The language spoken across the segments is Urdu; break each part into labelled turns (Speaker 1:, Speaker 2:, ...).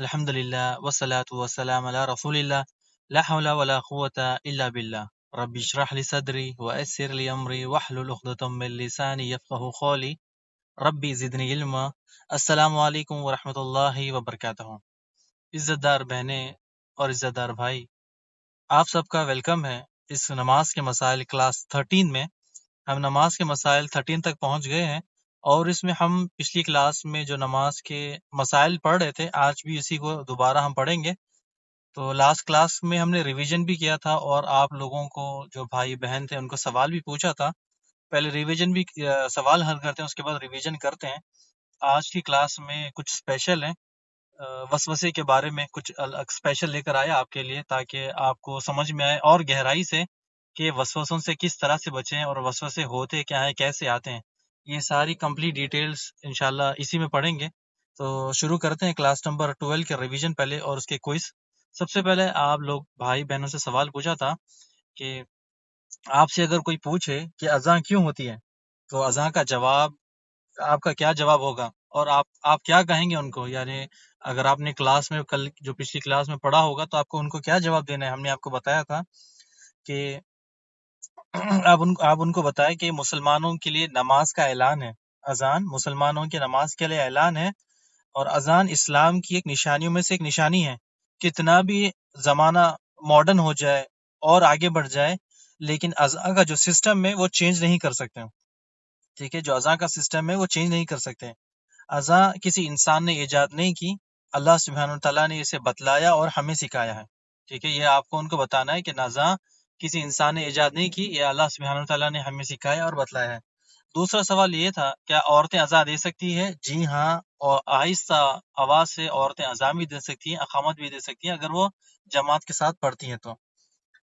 Speaker 1: الحمد للہ والصلاة والسلام علی رسول اللہ لا حول ولا قوة الا باللہ رب اشرح لی صدری ویسر لی امری واحلل عقدۃ من لسانی یفقهوا قولی ربی زدنی علما۔ السلام علیکم ورحمۃ اللہ وبرکاتہ۔ عزت دار بہنیں اور عزت دار بھائی، آپ سب کا ویلکم ہے اس نماز کے مسائل کلاس 13 میں۔ ہم نماز کے مسائل 13 تک پہنچ گئے ہیں، اور اس میں ہم پچھلی کلاس میں جو نماز کے مسائل پڑھ رہے تھے آج بھی اسی کو دوبارہ ہم پڑھیں گے۔ تو لاسٹ کلاس میں ہم نے ریویژن بھی کیا تھا، اور آپ لوگوں کو جو بھائی بہن تھے ان کو سوال بھی پوچھا تھا۔ پہلے ریویژن بھی سوال حل کرتے ہیں، اس کے بعد ریویژن کرتے ہیں۔ آج کی کلاس میں کچھ اسپیشل ہیں، وسوسے کے بارے میں کچھ اسپیشل لے کر آیا آپ کے لیے، تاکہ آپ کو سمجھ میں آئے اور گہرائی سے کہ وسوسوں سے کس طرح سے بچیں اور وسوسے ہوتے کیا ہیں، کیسے آتے ہیں۔ یہ ساری کمپلیٹ ڈیٹیلز انشاءاللہ اسی میں پڑھیں گے۔ تو شروع کرتے ہیں کلاس نمبر 12 کے ریویژن پہلے اور اس کے کوئز۔ سب سے پہلے آپ لوگ بھائی بہنوں سے سوال پوچھا تھا کہ آپ سے اگر کوئی پوچھے کہ اذان کیوں ہوتی ہے، تو اذان کا جواب آپ کا کیا جواب ہوگا، اور آپ کیا کہیں گے ان کو؟ یعنی اگر آپ نے کلاس میں کل جو پچھلی کلاس میں پڑھا ہوگا تو آپ کو ان کو کیا جواب دینا ہے۔ ہم نے آپ کو بتایا تھا کہ آپ ان کو بتائیں کہ مسلمانوں کے لیے نماز کا اعلان ہے، اذان مسلمانوں کے نماز کے لیے اعلان ہے، اور اذان اسلام کی ایک نشانیوں میں سے ایک نشانی ہے۔ کتنا بھی زمانہ ماڈرن ہو جائے اور آگے بڑھ جائے، لیکن اذان کا جو سسٹم ہے وہ چینج نہیں کر سکتے۔ ٹھیک ہے، جو اذان کا سسٹم ہے وہ چینج نہیں کر سکتے۔ اذان کسی انسان نے ایجاد نہیں کی، اللہ سبحانہ وتعالیٰ نے اسے بتلایا اور ہمیں سکھایا ہے۔ ٹھیک ہے، یہ آپ کو ان کو بتانا ہے کہ اذان کسی انسان نے ایجاد نہیں کی، یہ اللہ سبحانہ وتعالیٰ نے ہمیں سکھایا اور بتلایا ہے۔ دوسرا سوال یہ تھا، کیا عورتیں اذان دے سکتی ہے؟ جی ہاں، اور آہستہ آواز سے عورتیں اذان بھی دے سکتی ہیں، اقامت بھی دے سکتی ہیں اگر وہ جماعت کے ساتھ پڑھتی ہیں تو۔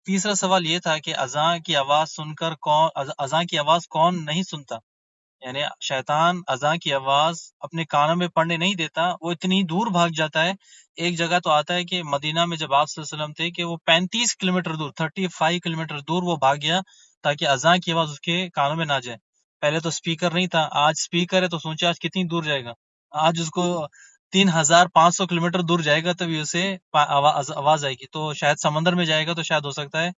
Speaker 1: تیسرا سوال یہ تھا کہ اذان کی آواز سن کر اذان کی آواز کون نہیں سنتا؟ یعنی شیطان اذان کی آواز اپنے کانوں میں پڑنے نہیں دیتا، وہ اتنی دور بھاگ جاتا ہے۔ ایک جگہ تو آتا ہے کہ مدینہ میں جب آپ صلی اللہ علیہ وسلم تھے کہ وہ 35 کلومیٹر دور 35 کلومیٹر دور وہ بھاگ گیا تاکہ اذان کی آواز اس کے کانوں میں نہ جائے۔ پہلے تو سپیکر نہیں تھا، آج سپیکر ہے، تو سوچے آج کتنی دور جائے گا۔ آج اس کو 3500 کلومیٹر دور جائے گا تبھی اسے آواز آئے گی۔ تو شاید سمندر میں جائے گا تو شاید ہو سکتا ہے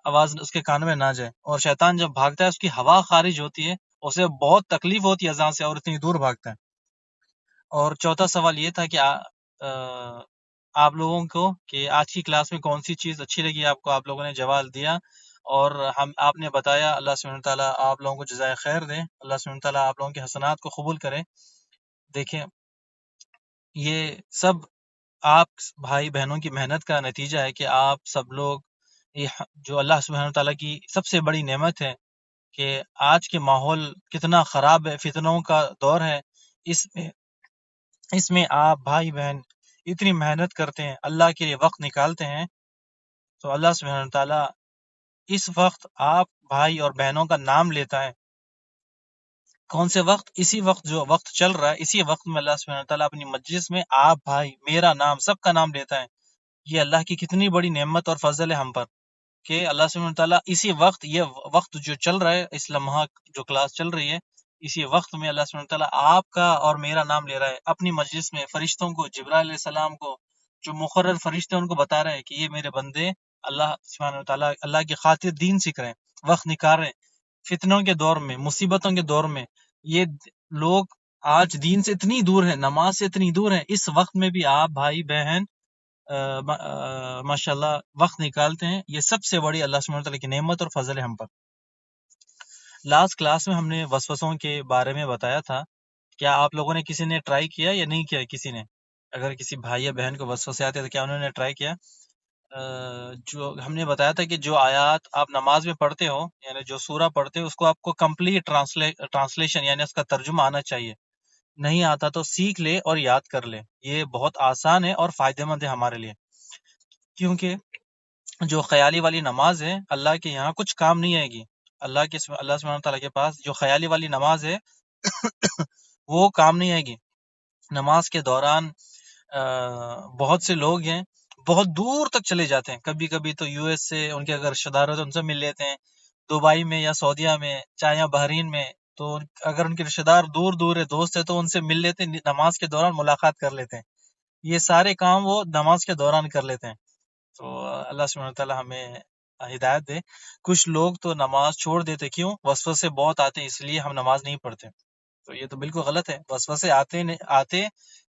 Speaker 1: آواز اس کے کانوں میں نہ جائے۔ اور شیطان جب بھاگتا ہے اس کی ہوا خارج ہوتی ہے، اسے بہت تکلیف ہوتی ہے اذان سے، اور اتنی دور بھاگتا ہے۔ اور چوتھا سوال یہ تھا کہ آپ لوگوں کو کہ آج کی کلاس میں کون سی چیز اچھی لگی آپ کو، آپ لوگوں نے جواب دیا، اور آپ نے بتایا۔ اللہ سبحانہ تعالیٰ آپ لوگوں کو جزائے خیر دے، اللہ سبحانہ تعالیٰ آپ لوگوں کے حسنات کو قبول کرے۔ دیکھیں، یہ سب آپ بھائی بہنوں کی محنت کا نتیجہ ہے کہ آپ سب لوگ جو اللہ سبحانہ تعالیٰ کی سب سے بڑی نعمت ہے کہ آج کے ماحول کتنا خراب ہے، فتنوں کا دور ہے، اس میں آپ بھائی بہن اتنی محنت کرتے ہیں، اللہ کے لیے وقت نکالتے ہیں، تو اللہ سبحانہ تعالیٰ اس وقت آپ بھائی اور بہنوں کا نام لیتا ہے۔ کون سے وقت؟ اسی وقت جو وقت چل رہا ہے، اسی وقت میں اللہ سبحانہ تعالیٰ اپنی مجلس میں آپ بھائی، میرا نام، سب کا نام لیتا ہے۔ یہ اللہ کی کتنی بڑی نعمت اور فضل ہے ہم پر کہ اللہ سبحانہ تعالیٰ اسی وقت، یہ وقت جو چل رہا ہے، اس لمحہ جو کلاس چل رہی ہے، اسی وقت میں اللہ سبحانہ تعالیٰ آپ کا اور میرا نام لے رہا ہے اپنی مجلس میں۔ فرشتوں کو، جبرائیل علیہ السلام کو، جو مقرر فرشتے ان کو بتا رہے ہیں کہ یہ میرے بندے اللہ سبحانہ تعالیٰ اللہ کی خاطر دین سیکھ رہے ہیں، وقت نکال رہے ہیں۔ فتنوں کے دور میں، مصیبتوں کے دور میں یہ لوگ آج دین سے اتنی دور ہیں، نماز سے اتنی دور ہیں، اس وقت میں بھی آپ بھائی بہن ماشاء اللہ وقت نکالتے ہیں۔ یہ سب سے بڑی اللہ سبحانہ تعالیٰ کی نعمت اور فضل ہے ہم پر۔ لاسٹ کلاس میں ہم نے وسوسوں کے بارے میں بتایا تھا، کیا آپ لوگوں نے کسی نے ٹرائی کیا یا نہیں کیا؟ کسی نے اگر کسی بھائی یا بہن کو وسوسے آتے تو کیا انہوں نے ٹرائی کیا؟ جو ہم نے بتایا تھا کہ جو آیات آپ نماز میں پڑھتے ہو، یعنی جو سورہ پڑھتے ہو، اس کو آپ کو کمپلیٹ ٹرانسلیشن یعنی اس کا ترجمہ آنا چاہیے۔ نہیں آتا تو سیکھ لے اور یاد کر لے، یہ بہت آسان ہے اور فائدہ مند ہے ہمارے لیے، کیونکہ جو خیالی والی نماز ہے اللہ کے یہاں کچھ کام نہیں آئے گی۔ اللہ سبحانہ تعالیٰ کے پاس جو خیالی والی نماز ہے وہ کام نہیں آئے گی۔ نماز کے دوران بہت سے لوگ ہیں بہت دور تک چلے جاتے ہیں، کبھی کبھی تو یو ایس سے ان کے اگر رشتہ دار ہوتے ہیں ان سے مل لیتے ہیں، دبئی میں یا سعودیہ میں چاہے یا بحرین میں، تو اگر ان کے رشتہ دار دور دور ہے، دوست ہے، تو ان سے مل لیتے ہیں، نماز کے دوران ملاقات کر لیتے ہیں۔ یہ سارے کام وہ نماز کے دوران کر لیتے ہیں۔ تو اللہ سبحانہ تعالیٰ ہمیں ہدایت دے۔ کچھ لوگ تو نماز چھوڑ دیتے، کیوں؟ وسوسے بہت آتے اس لیے ہم نماز نہیں پڑھتے۔ تو یہ تو بالکل غلط ہے، وسوسے آتے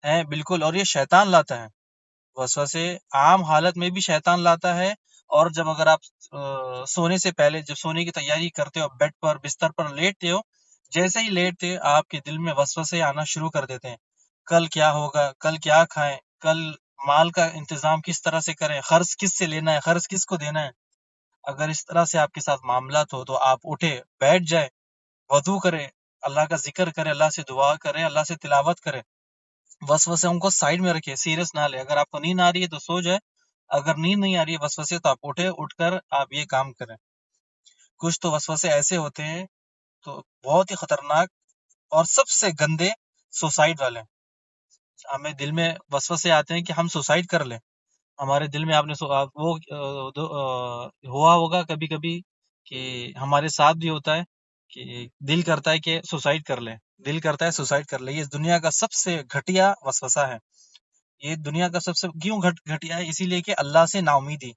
Speaker 1: ہیں بالکل، اور یہ شیطان لاتا ہے۔ وسوسے عام حالت میں بھی شیطان لاتا ہے، اور جب اگر آپ سونے سے پہلے جب سونے کی تیاری کرتے ہو، بیڈ پر بستر پر لیٹتے ہو، جیسے ہی لیٹتے آپ کے دل میں وسوسے آنا شروع کر دیتے ہیں۔ کل کیا ہوگا، کل کیا کھائیں، کل مال کا انتظام کس طرح سے کریں، قرض کس سے لینا ہے، قرض کس کو دینا ہے۔ اگر اس طرح سے آپ کے ساتھ معاملات ہو تو آپ اٹھے، بیٹھ جائے، وضو کرے، اللہ کا ذکر کرے، اللہ سے دعا کرے، اللہ سے تلاوت کرے، وسوسوں کو سائڈ میں رکھے، سیریس نہ لے۔ اگر آپ کو نیند آ رہی ہے تو سو جائے، اگر نیند نہیں آ رہی ہے وسوسے تو آپ اٹھے، اٹھ کر آپ یہ کام کریں۔ کچھ تو وسوسے ایسے ہوتے ہیں تو بہت ہی خطرناک اور سب سے گندے، سوسائڈ والے۔ ہمیں دل میں وسوسے آتے ہیں کہ ہم سوسائڈ کر لیں۔ ہمارے دل میں آپ نے وہ ہوا ہوگا کبھی کبھی کہ ہمارے ساتھ بھی ہوتا ہے کہ دل کرتا ہے کہ سوسائڈ کر لیں، دل کرتا ہے سوسائڈ کر لیں۔ یہ دنیا کا سب سے گھٹیا وسوسہ ہے۔ یہ دنیا کا سب سے کیوں گھٹیا ہے؟ اسی لیے کہ اللہ سے نا امیدی،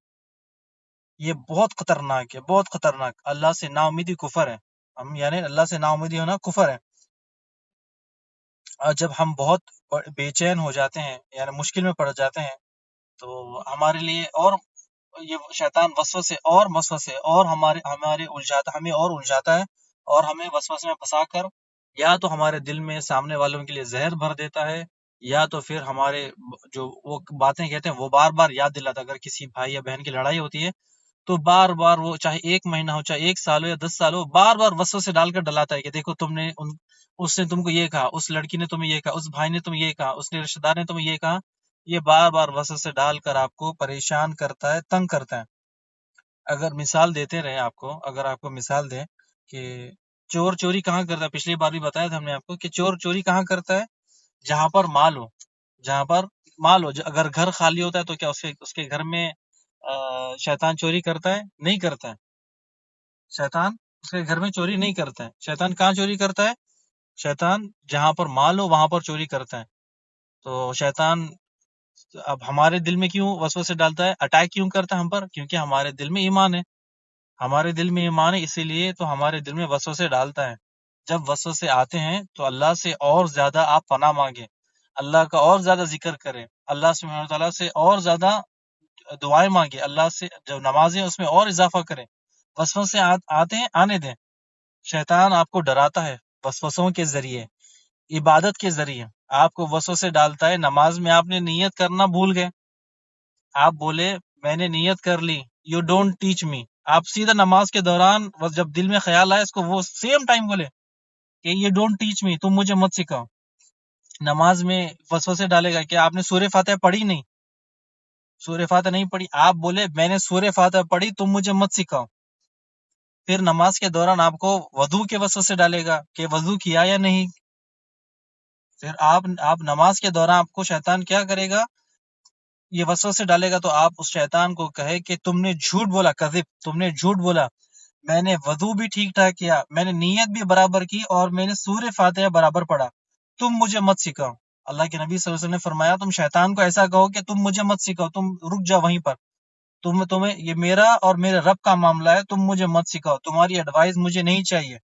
Speaker 1: یہ بہت خطرناک ہے، بہت خطرناک۔ اللہ سے نا امیدی کفر ہے، ہم یعنی اللہ سے نا امیدی ہونا کفر ہے۔ اور جب ہم بہت بے چین ہو جاتے ہیں، یعنی مشکل میں پڑ جاتے ہیں، تو ہمارے لیے اور یہ شیطان وسوسے اور مسوسے اور ہمارے ہمیں اور الجھاتا ہے، اور ہمیں وسوسے میں پھنسا کر یا تو ہمارے دل میں سامنے والوں کے لیے زہر بھر دیتا ہے، یا تو پھر ہمارے جو وہ باتیں کہتے ہیں وہ بار بار یاد دلاتا ہے۔ اگر کسی بھائی یا بہن کی لڑائی ہوتی ہے تو بار بار وہ چاہے 1 مہینہ ہو، چاہے 1 سال ہو یا 10 سال ہو، بار بار وسوسے ڈال کر ڈلاتا ہے کہ دیکھو تم نے اس نے تم کو یہ کہا، اس لڑکی نے تمہیں یہ کہا، اس بھائی نے تمہیں یہ کہا، اس نے رشتہ دار نے تمہیں یہ کہا۔ یہ بار بار وسوسے ڈال کر آپ کو پریشان کرتا ہے، تنگ کرتا ہے۔ اگر مثال دیتے رہے آپ کو، اگر آپ کو مثال دیں کہ چور چوری کہاں کرتا ہے، پچھلی بار بھی بتایا تھا ہم نے آپ کو کہ چور چوری کہاں کرتا ہے؟ جہاں پر مال ہو، جہاں پر مال ہو۔ اگر گھر خالی ہوتا ہے تو کیا اس کے گھر میں شیطان چوری کرتا ہے؟ نہیں کرتا ہے۔ شیطان اس کے گھر میں چوری نہیں کرتا ہے۔ شیطان کہاں چوری کرتا ہے؟ شیطان جہاں پر مال ہو وہاں پر چوری کرتا ہے۔ تو شیطان اب ہمارے دل میں کیوں وسوسے ڈالتا ہے، اٹیک کیوں کرتا ہے ہم پر؟ کیونکہ ہمارے دل میں ایمان ہے، ہمارے دل میں ایمان ہے، اسی لیے تو ہمارے دل میں وسوسے ڈالتا ہے۔ جب وسوسے آتے ہیں تو اللہ سے اور زیادہ آپ پناہ مانگیں، اللہ کا اور زیادہ ذکر کریں، اللہ سبحانہ تعالیٰ سے اور زیادہ دعائیں مانگیں، اللہ سے جو نمازیں اس میں اور اضافہ کریں۔ وسوسے آتے ہیں، آنے دیں۔ شیطان آپ کو ڈراتا ہے وسوسوں کے ذریعے، عبادت کے ذریعے آپ کو وسوسے ڈالتا ہے۔ نماز میں آپ نے نیت کرنا بھول گئے، آپ بولے میں نے نیت کر لی، یو ڈونٹ ٹیچ می، آپ سیدھا نماز کے دوران بس جب دل میں خیال آئے اس کو وہ سیم ٹائم بولے کہ یہ ڈونٹ ٹیچ می، تم مجھے مت سکھاؤ۔ نماز میں وسوسے ڈالے گا کہ آپ نے سورہ فاتحہ پڑھی نہیں، سورہ فاتحہ نہیں پڑھی، آپ بولے میں نے سورہ فاتحہ پڑھی، تم مجھے مت سکھاؤ۔ پھر نماز کے دوران آپ کو وضو کے وسوسے ڈالے گا کہ وضو کیا یا نہیں۔ پھر آپ نماز کے دوران آپ کو شیطان کیا کرے گا؟ یہ وسوسے ڈالے گا، تو آپ اس شیطان کو کہے کہ تم نے جھوٹ بولا، کذب، تم نے جھوٹ بولا، میں نے وضو بھی ٹھیک ٹھاک کیا، میں نے نیت بھی برابر کی، اور میں نے سورہ فاتحہ برابر پڑھا، تم مجھے مت سکھاؤ۔ اللہ کے نبی صلی اللہ علیہ وسلم نے فرمایا تم شیطان کو ایسا کہو کہ تم مجھے مت سکھاؤ، تم رک جاؤ وہیں پر، تمہیں یہ میرا اور میرے رب کا معاملہ ہے، تم مجھے مت سکھاؤ، تمہاری ایڈوائز مجھے نہیں چاہیے۔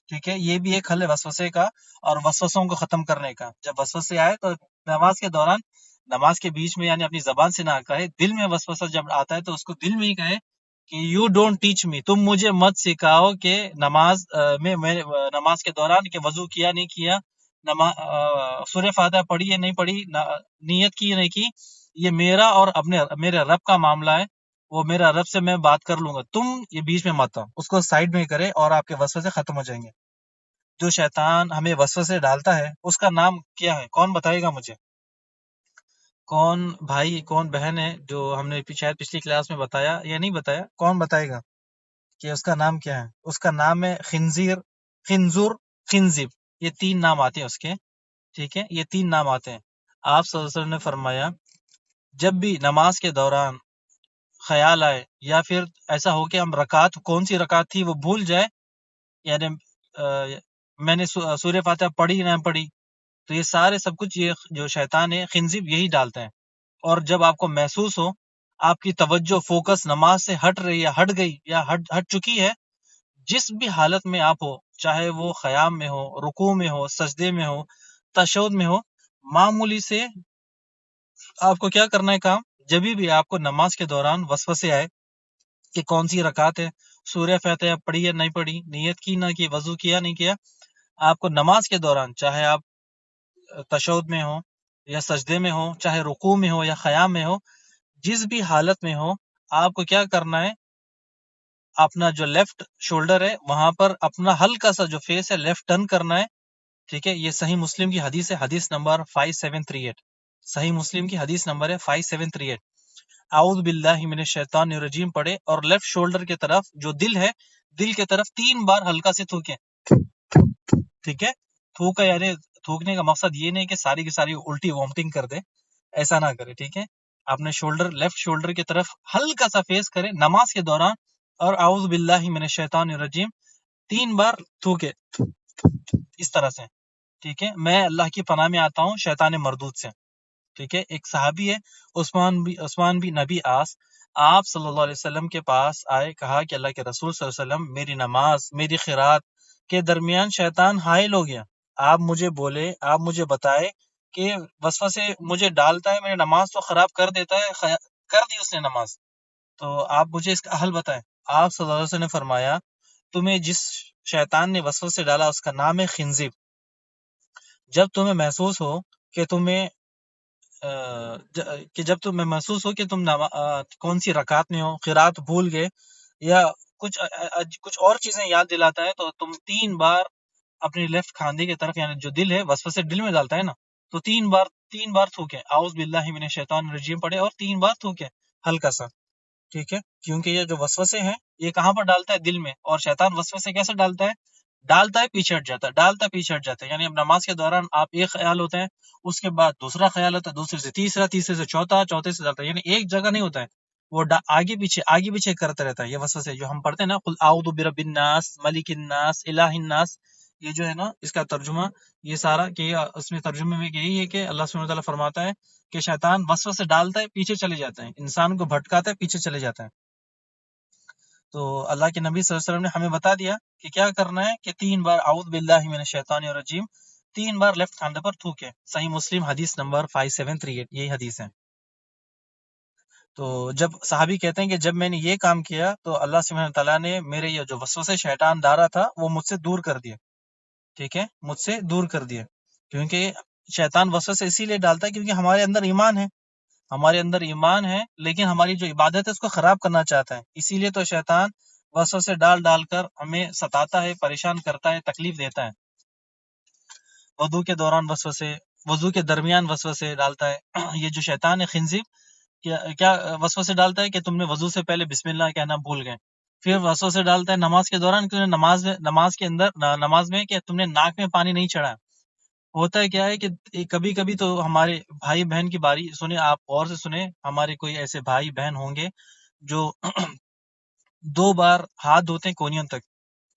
Speaker 1: ٹھیک ہے، یہ بھی ایک حل ہے وسوسے کا اور وسوسوں کو ختم کرنے کا۔ جب وسوسے آئے تو نماز کے دوران، نماز کے بیچ میں، یعنی اپنی زبان سے نہ کہے، دل میں وسوسہ جب آتا ہے تو اس کو دل میں ہی کہے کہ یو ڈونٹ ٹیچ می، تم مجھے مت سکھاؤ کہ نماز میں نماز کے دوران کہ وضو کیا نہیں کیا، سورہ فاتحہ پڑھی یا نہیں پڑھی، نیت کی یا نہیں کی، یہ میرا اور میرے رب کا معاملہ ہے، وہ میرا رب سے میں بات کر لوں گا، تم یہ بیچ میں مت آؤ۔ اس کو سائڈ میں کرے اور آپ کے وسوسے ختم ہو جائیں گے۔ جو شیطان ہمیں وسوسے ڈالتا ہے اس کا نام کیا ہے؟ کون بتائے گا مجھے؟ کون بھائی کون بہن ہے جو ہم نے شاید پچھلی کلاس میں بتایا یا نہیں بتایا؟ کون بتائے گا کہ اس کا نام کیا ہے؟ اس کا نام ہے خنزیر، خنزور، خنزب، یہ 3 نام آتے ہیں اس کے۔ ٹھیک ہے، یہ 3 نام آتے ہیں۔ آپ صلی اللہ علیہ وسلم نے فرمایا جب بھی نماز کے دوران خیال آئے یا پھر ایسا ہو کہ ہم رکعت کون سی رکعت تھی وہ بھول جائے، یعنی میں نے سورہ فاتحہ پڑھی نہ پڑھی، تو یہ سارے سب کچھ یہ جو شیطان ہے خنزب یہی ڈالتے ہیں. اور جب آپ کو محسوس ہو آپ کی توجہ فوکس نماز سے ہٹ رہی ہے، ہٹ گئی یا ہٹ چکی ہے، جس بھی حالت میں آپ ہو، چاہے وہ قیام میں ہو، رکوع میں ہو، سجدے میں ہو، تشہد میں ہو، معمولی سے آپ کو کیا کرنا ہے کام. جب بھی آپ کو نماز کے دوران وسوسے آئے کہ کون سی رکعت ہے، سورہ فاتحہ پڑھی یا نہیں پڑھی، نیت کی نہ کی، وضو کیا نہیں کیا، آپ کو نماز کے دوران چاہے آپ تشہد میں ہو یا سجدے میں ہو، چاہے رکوع میں ہو یا قیام میں ہو، جس بھی حالت میں ہو، آپ کو کیا کرنا ہے، اپنا جو لیفٹ شولڈر ہے وہاں پر اپنا ہلکا سا جو فیس ہے لیفٹ ٹرن کرنا ہے. ٹھیک ہے، یہ صحیح مسلم کی حدیث ہے، حدیث نمبر 5738. صحیح مسلم کی حدیث نمبر ہے 5738. اعوذ باللہ من الشیطان الرجیم پڑھے اور لیفٹ شولڈر کی طرف جو دل ہے، دل کی طرف 3 بار ہلکا سے تھوکے. ٹھیک ہے، تھوکا یعنی تھوکنے کا مقصد یہ نہیں کہ ساری کی ساری الٹی وامٹنگ کر دے، ایسا نہ کرے. ٹھیک ہے، اپنے شولڈر لیفٹ شولڈر کی طرف ہلکا سا فیس کرے نماز کے دوران اور اعوذ باللہ من الشیطان الرجیم 3 بار تھوکے اس طرح سے. ٹھیک ہے، میں اللہ کی پناہ میں آتا ہوں شیطان مردود سے. ٹھیک ہے، ایک صحابی ہے عثمان بھی نبی آس، آپ صلی اللہ علیہ وسلم کے پاس آئے، کہا کہ اللہ کے رسول صلی اللہ علیہ وسلم میری نماز میری قرات کے درمیان شیطان حائل ہو گیا، آپ مجھے بولے، آپ مجھے بتائے کہ وسوسے مجھے ڈالتا ہے، میری نماز تو خراب کر دیتا ہے، کر دی اس نے نماز، تو آپ مجھے اس کا حل بتائیں. آپ صلی اللہ علیہ وسلم نے فرمایا تمہیں جس شیطان نے وسوسے ڈالا اس کا نام ہے خنزب. جب تمہیں محسوس ہو کہ جب تمہیں محسوس ہو کہ تم کون سی رکعت میں ہو، قرات بھول گئے یا کچھ اور چیزیں یاد دلاتا ہے، تو تم 3 بار اپنی لیفٹ کھاندے کی طرف، یعنی جو دل ہے وسوسے دل میں ڈالتا ہے نا، تو 3 بار تھوکے، اعوذ باللہ من الشیطان الرجیم پڑھے اور 3 بار تھوکے ہلکا سا. ٹھیک ہے، کیونکہ یہ جو وسوسے ہیں یہ کہاں پر ڈالتا ہے؟ دل میں. اور شیطان وسوسے کیسے ڈالتا ہے؟ ڈالتا ہے پیچھے ہٹ جاتا ہے، ڈالتا ہے پیچھے ہٹ جاتا ہے. یعنی اب نماز کے دوران آپ ایک خیال ہوتا ہے، اس کے بعد دوسرا خیال ہوتا ہے، دوسرے سے تیسرا، تیسرے سے چوتھا، چوتھے سے ڈالتا ہے، یعنی ایک جگہ نہیں ہوتا ہے، وہ آگے پیچھے کرتا رہتا ہے. یہ وسوسے جو ہم پڑھتے ہیں نا، قل اعوذ برب الناس ملک الناس الہ الناس، یہ جو ہے نا اس کا ترجمہ یہ سارا کہ اس میں ترجمے میں یہی ہے کہ اللہ سبحانہ وتعالیٰ فرماتا ہے کہ شیطان وسوسے ڈالتا ہے، پیچھے چلے جاتا ہے، انسان کو بھٹکاتا ہے، پیچھے چلے جاتا ہے. تو اللہ کے نبی صلی اللہ علیہ وسلم نے ہمیں بتا دیا کہ کیا کرنا ہے، کہ 3 بار اعوذ باللہ من الشیطان الرجیم 3 بار لیفٹ کھاندے پر تھوکے. صحیح مسلم حدیث نمبر 5738 یہی حدیث ہے. تو جب صحابی کہتے ہیں کہ جب میں نے یہ کام کیا تو اللہ سبحانہ تعالیٰ نے میرے یہ جو وسوسے شیطان ڈالا تھا وہ مجھ سے دور کر دیا. ٹھیک ہے، مجھ سے دور کر دیا، کیونکہ شیطان وسوسے اسی لیے ڈالتا ہے کیونکہ ہمارے اندر ایمان ہے، ہمارے اندر ایمان ہے، لیکن ہماری جو عبادت ہے اس کو خراب کرنا چاہتا ہے. اسی لیے تو شیطان وسوسے ڈال کر ہمیں ستاتا ہے، پریشان کرتا ہے، تکلیف دیتا ہے. وضو کے دوران وسوسے، وضو کے درمیان وسوسے ڈالتا ہے. یہ جو شیطان ہے خنزب کیا وسوسے ڈالتا ہے کہ تم نے وضو سے پہلے بسم اللہ کہنا بھول گئے. پھر وسوسے ڈالتا ہے نماز کے دوران کہ نماز کے اندر نماز میں کہ تم نے ناک میں پانی نہیں چڑھا. ہوتا ہے کیا ہے کہ کبھی کبھی تو ہمارے بھائی بہن کی باری سنیں، آپ غور سے سنیں، ہمارے کوئی ایسے بھائی بہن ہوں گے جو 2 بار ہاتھ دھوتے ہیں کونیوں تک،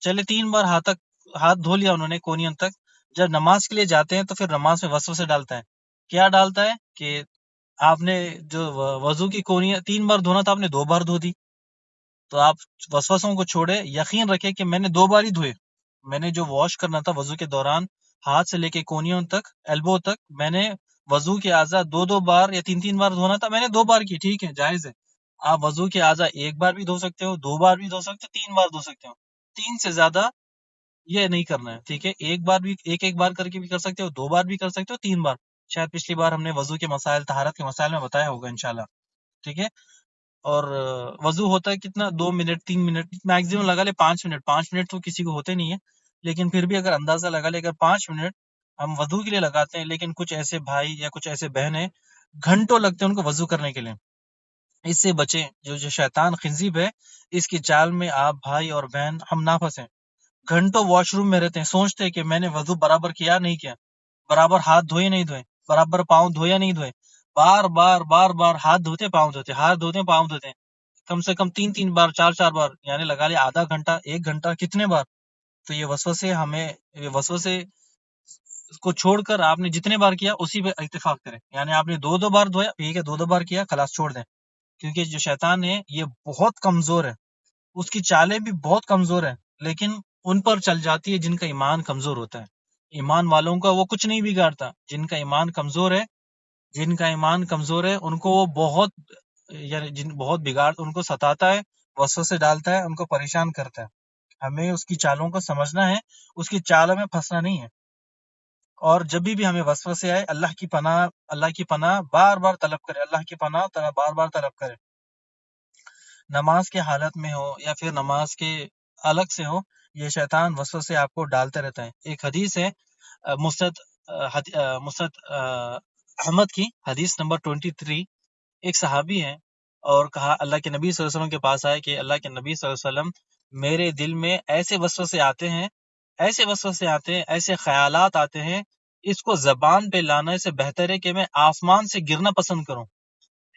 Speaker 1: چلے 3 بار ہاتھ دھو لیا انہوں نے کونیوں تک، جب نماز کے لیے جاتے ہیں تو پھر نماز میں وسوسے ڈالتا ہے. کیا ڈالتا ہے کہ آپ نے جو وضو کی کونیاں 3 بار دھونا تھا آپ نے 2 بار دھو دی. تو آپ وسوسوں کو چھوڑے، یقین رکھے کہ میں نے 2 بار ہی دھوئے. میں نے جو واش کرنا تھا وضو کے دوران ہاتھ سے لے کے کونیوں تک، ایلبو تک، میں نے وضو کے اعضاء 2 بار یا 3 بار دھونا تھا، میں نے 2 بار کی. ٹھیک ہے، جائز ہے. آپ وضو کے اعضاء 1 بار بھی دھو سکتے ہو، 2 بار بھی دھو سکتے ہو، 3 بار دھو سکتے ہو. 3 سے زیادہ یہ نہیں کرنا ہے. ٹھیک ہے، ایک بار کر کے بھی کر سکتے ہو، 2 بار بھی کر سکتے ہو، 3 بار. شاید پچھلی بار ہم نے وضو کے مسائل، طہارت کے مسائل میں بتایا ہوگا انشاءاللہ. ٹھیک ہے، اور وضو ہوتا ہے کتنا، 2 منٹ 3 منٹ، میکسیمم لگا لے 5 منٹ. 5 منٹ تو کسی کو ہوتے نہیں ہے، لیکن پھر بھی اگر اندازہ لگا لے اگر 5 منٹ ہم وضو کے لیے لگاتے ہیں، لیکن کچھ ایسے بھائی یا کچھ ایسے بہن ہیں گھنٹوں لگتے ہیں ان کو وضو کرنے کے لیے. اس سے بچیں، جو شیطان خنزیب ہے اس کی چال میں آپ بھائی اور بہن ہم نہ پھنسیں. گھنٹوں واش روم میں رہتے ہیں، سوچتے ہیں کہ میں نے وضو برابر کیا نہیں کیا، برابر ہاتھ دھوئے نہیں دھوئے، برابر پاؤں دھویا نہیں دھوئے، بار ہاتھ دھوتے پاؤں دھوتے، ہاتھ دھوتے پاؤں دھوتے، کم سے کم 3 بار 4 بار، یعنی لگا لے آدھا گھنٹہ 1 گھنٹہ، کتنے بار. تو یہ وسوسے کو چھوڑ کر آپ نے جتنے بار کیا اسی پہ اتفاق کریں. یعنی آپ نے 2 بار دھویا، ٹھیک ہے 2 بار کیا، خلاص چھوڑ دیں. کیونکہ جو شیطان ہے یہ بہت کمزور ہے، اس کی چالیں بھی بہت کمزور ہیں، لیکن ان پر چل جاتی ہے جن کا ایمان کمزور ہوتا ہے. ایمان والوں کا وہ کچھ نہیں بگاڑتا. جن کا ایمان کمزور ہے، ان کو وہ بہت، یعنی بہت بگاڑ، ان کو ستاتا ہے، وسوسے ڈالتا ہے، ان کو پریشان کرتا ہے. ہمیں اس کی چالوں کو سمجھنا ہے، اس کی چالوں میں پھنسنا نہیں ہے. اور جب بھی ہمیں وسوسے آئے، اللہ کی پناہ بار بار طلب کرے، اللہ کی پناہ بار بار طلب کرے. نماز کے حالت میں ہو یا پھر نماز کے الگ سے ہو، یہ شیطان وسوسے آپ کو ڈالتے رہتا ہے. ایک حدیث ہے مسند احمد کی، حدیث نمبر 23. ایک صحابی ہے اور کہا، اللہ کے نبی صلی اللہ علیہ وسلم کے پاس آئے کہ اللہ کے نبی صلی اللہ علیہ وسلم، میرے دل میں ایسے وسوسے آتے ہیں، ایسے خیالات آتے ہیں، اس کو زبان پہ لانے سے بہتر ہے کہ میں آسمان سے گرنا پسند کروں.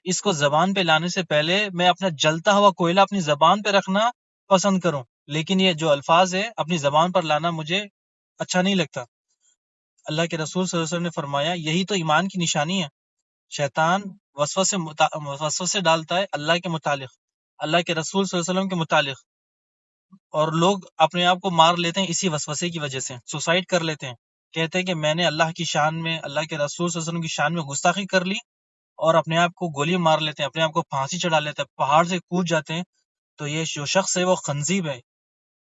Speaker 1: اس کو زبان پہ لانے سے پہلے میں اپنا جلتا ہوا کوئلہ اپنی زبان پہ رکھنا پسند کروں، لیکن یہ جو الفاظ ہے اپنی زبان پر لانا مجھے اچھا نہیں لگتا. اللہ کے رسول صلی اللہ علیہ وسلم نے فرمایا یہی تو ایمان کی نشانی ہے. شیطان وسوسے ڈالتا ہے اللہ کے متعلق، اللہ کے رسول صلی اللہ علیہ وسلم کے متعلق، اور لوگ اپنے آپ کو مار لیتے ہیں اسی وسوسے کی وجہ سے، سوسائڈ کر لیتے ہیں. کہتے ہیں کہ میں نے اللہ کی شان میں، اللہ کے رسول صلی اللہ علیہ وسلم کی شان میں گستاخی کر لی، اور اپنے آپ کو گولی مار لیتے ہیں، اپنے آپ کو پھانسی چڑھا لیتے ہیں، پہاڑ سے کود جاتے ہیں. تو یہ جو شخص ہے وہ خنزیب ہے.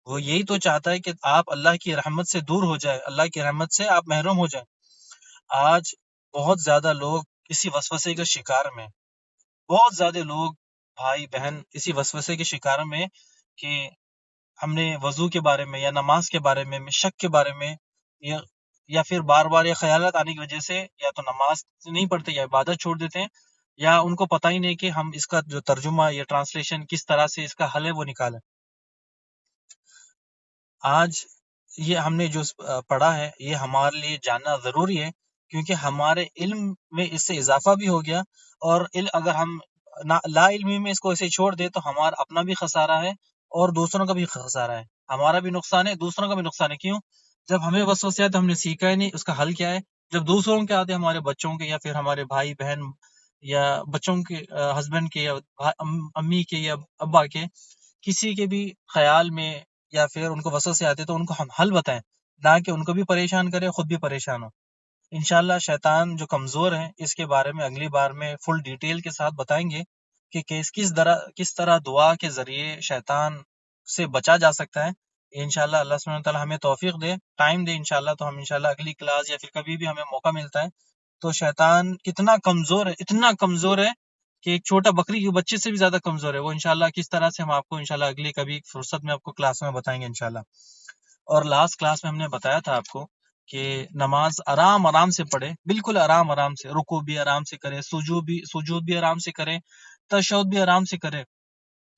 Speaker 1: وہ یہی تو چاہتا ہے کہ آپ اللہ کی رحمت سے دور ہو جائے، اللہ کی رحمت سے آپ محروم ہو جائیں. آج بہت زیادہ لوگ اسی وسوسے کے شکار میں، بہت زیادہ لوگ بھائی بہن اسی وسوسے کے شکار میں کہ ہم نے وضو کے بارے میں یا نماز کے بارے میں شک کے بارے میں، یا پھر بار بار یہ خیالات آنے کی وجہ سے یا تو نماز نہیں پڑھتے یا عبادت چھوڑ دیتے ہیں، یا ان کو پتہ ہی نہیں کہ ہم اس کا جو ترجمہ یا ٹرانسلیشن کس طرح سے اس کا حل ہے وہ نکالیں. آج یہ ہم نے جو پڑھا ہے یہ ہمارے لیے جاننا ضروری ہے، کیونکہ ہمارے علم میں اس سے اضافہ بھی ہو گیا، اور اگر ہم لا علمی میں اس کو ایسے چھوڑ دیں تو ہمارا اپنا بھی خسارہ ہے اور دوسروں کا بھی خسارہ ہے. ہمارا بھی نقصان ہے، دوسروں کا بھی نقصان ہے. کیوں؟ جب ہمیں وسوسے آتے ہم نے سیکھا ہی نہیں اس کا حل کیا ہے. جب دوسروں کے آتے، ہمارے بچوں کے یا پھر ہمارے بھائی بہن یا بچوں کے ہسبینڈ کے یا امی کے یا ابا کے، کسی کے بھی خیال میں یا پھر ان کو وسوسے آتے تو ان کو ہم حل بتائیں، نہ کہ ان کو بھی پریشان کریں، خود بھی پریشان ہو. انشاءاللہ شیطان جو کمزور ہے اس کے بارے میں اگلی بار میں فل ڈیٹیل کے ساتھ بتائیں گے کہ کس طرح دعا کے ذریعے شیطان سے بچا جا سکتا ہے. انشاءاللہ اللہ سبحانہ وتعالی ہمیں توفیق دے، ٹائم دے انشاءاللہ، تو ہم انشاءاللہ اگلی کلاس یا پھر کبھی بھی ہمیں موقع ملتا ہے تو شیطان کتنا کمزور ہے، اتنا کمزور ہے کہ ایک چھوٹا بکری کے بچے سے بھی زیادہ کمزور ہے وہ. انشاءاللہ کس طرح سے ہم آپ کو انشاءاللہ اگلی کبھی فرصت میں آپ کو کلاس میں بتائیں گے انشاءاللہ. اور لاسٹ کلاس میں ہم نے بتایا تھا آپ کو کہ نماز آرام سے پڑھے، بالکل آرام سے، رکوع بھی آرام سے کرے، سجود بھی آرام سے کرے، تشہد بھی آرام سے کرے،